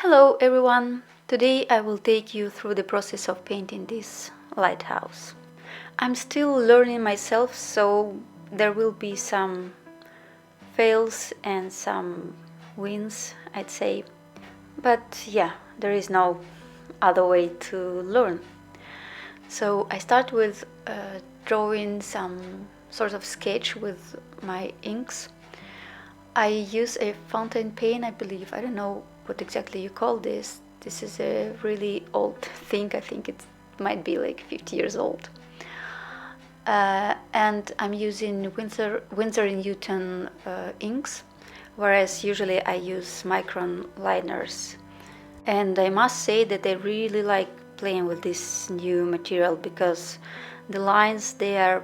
Hello everyone! Today I will take you through the process of painting this lighthouse. I'm still learning myself, so there will be some fails and some wins, I'd say. But yeah, there is no other way to learn. So I start with drawing some sort of sketch with my inks. I use a fountain pen, I believe. I don't know what exactly you call this. This is a really old thing. I think it might be like 50 years old. And I'm using Winsor & Newton inks, whereas usually I use micron liners. And I must say that I really like playing with this new material because the lines, they are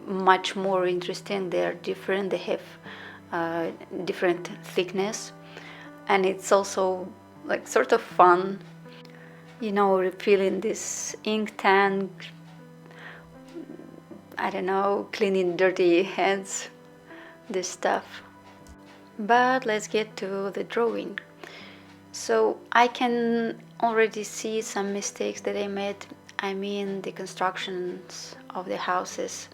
much more interesting. They are different. They have different thickness, and it's also like sort of fun, refilling this ink tank, I don't know, cleaning dirty hands, this stuff. But let's get to the drawing. So I can already see some mistakes that I made. I mean, the constructions of the houses.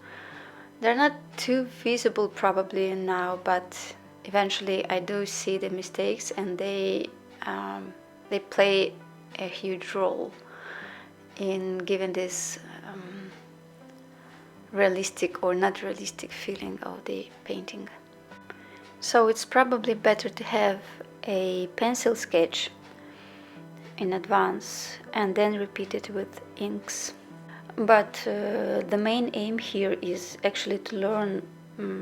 They're not too visible probably now, but eventually I do see the mistakes, and they play a huge role in giving this realistic or not realistic feeling of the painting. So it's probably better to have a pencil sketch in advance and then repeat it with inks. But the main aim here is actually to learn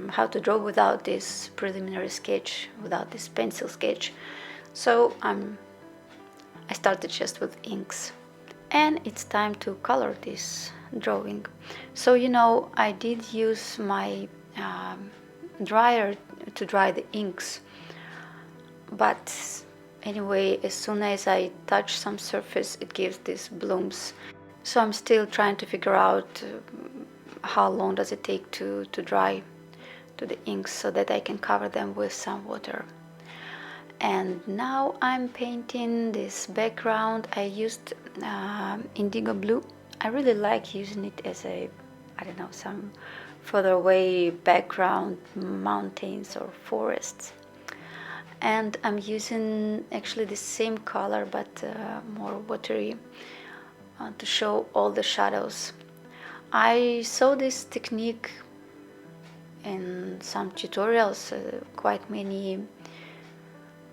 how to draw without this preliminary sketch, without this pencil sketch. So I started just with inks. And it's time to color this drawing. So I did use my dryer to dry the inks. But anyway, as soon as I touch some surface, it gives these blooms. So I'm still trying to figure out how long does it take to dry to the inks so that I can cover them with some water. And now I'm painting this background. I used indigo blue. I really like using it as a, some further away background, mountains or forests. And I'm using actually the same color but more watery to show all the shadows. I saw this technique in some tutorials. Quite many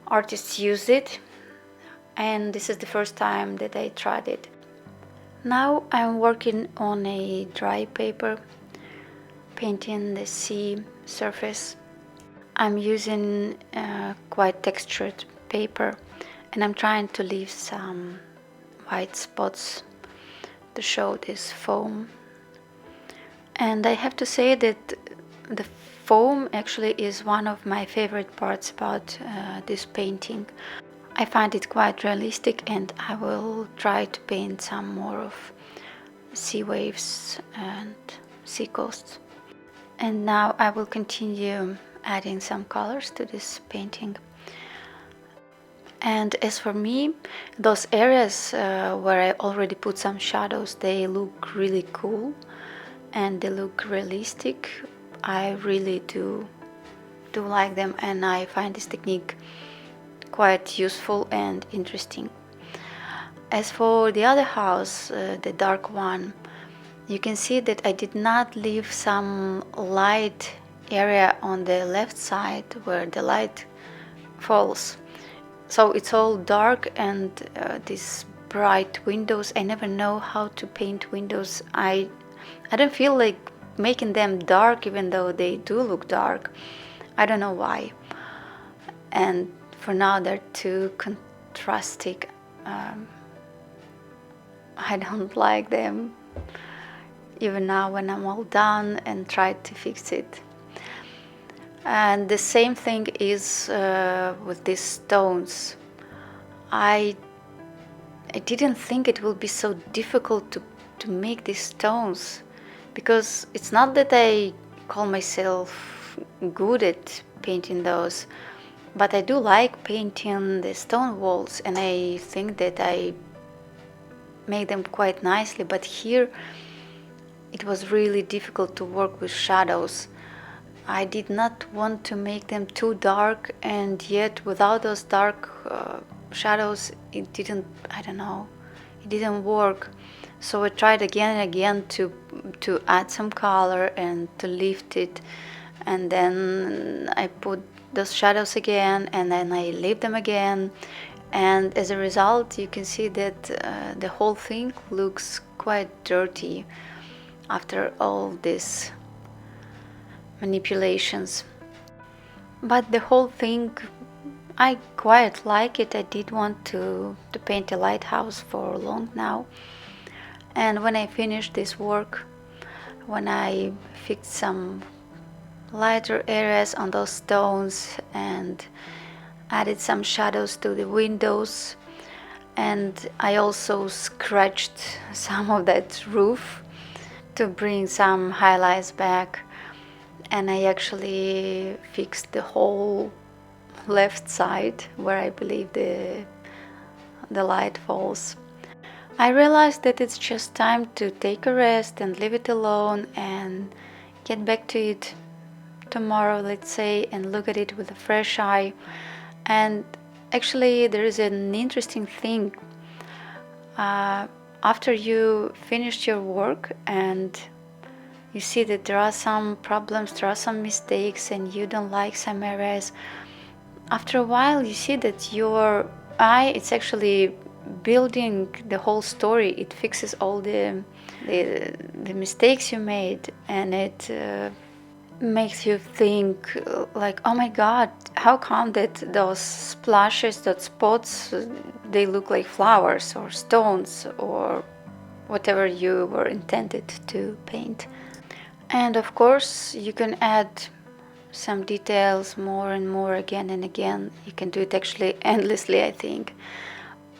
artists use it, and this is the first time that I tried it. Now I'm working on a dry paper, painting the sea surface. I'm using quite textured paper, and I'm trying to leave some white spots to show this foam. And I have to say that the foam actually is one of my favorite parts about this painting. I find it quite realistic, and I will try to paint some more of sea waves and sea coasts. And now I will continue adding some colors to this painting. And as for me, those areas where I already put some shadows, they look really cool and they look realistic. I really do like them, and I find this technique quite useful and interesting. As for the other house, the dark one, you can see that I did not leave some light area on the left side where the light falls. So it's all dark, and these bright windows, I never know how to paint windows. I don't feel like making them dark even though they do look dark. I don't know why. And for now they're too contrastic. I don't like them, even now when I'm all done and tried to fix it. And the same thing is with these stones. I didn't think it would be so difficult to make these stones, because it's not that I call myself good at painting those. But I do like painting the stone walls, and I think that I made them quite nicely, but here it was really difficult to work with shadows. I did not want to make them too dark, and yet without those dark shadows it didn't, I don't know, it didn't work. So I tried again and again to add some color and to lift it, and then I put those shadows again, and then I leave them again, and as a result you can see that the whole thing looks quite dirty after all these manipulations. But the whole thing, I quite like it. I did want to paint a lighthouse for long now, and when I finished this work, when I fixed some lighter areas on those stones and added some shadows to the windows, and I also scratched some of that roof to bring some highlights back, and I actually fixed the whole left side where I believe the light falls. I realized that it's just time to take a rest and leave it alone and get back to it tomorrow, let's say, and look at it with a fresh eye. And actually there is an interesting thing. After you finished your work and you see that there are some problems, there are some mistakes, and you don't like some areas, after a while you see that your eye, it's actually building the whole story. It fixes all the mistakes you made, and it makes you think like, oh my god, how come that those splashes, those spots, they look like flowers or stones or whatever you were intended to paint. And of course you can add some details more and more again and again. You can do it actually endlessly, I think.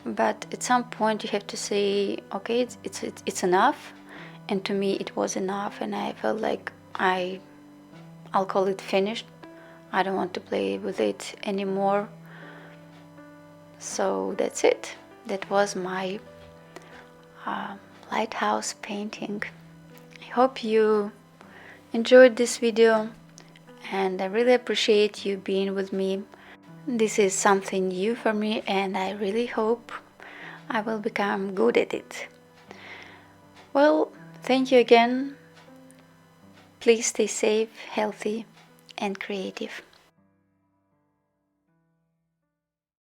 But at some point you have to say, okay, it's enough. And to me it was enough, and I felt like I'll call it finished. I don't want to play with it anymore. So that's it. That was my lighthouse painting. I hope you enjoyed this video, and I really appreciate you being with me. This is something new for me, and I really hope I will become good at it. Well, thank you again. Please stay safe, healthy, and creative.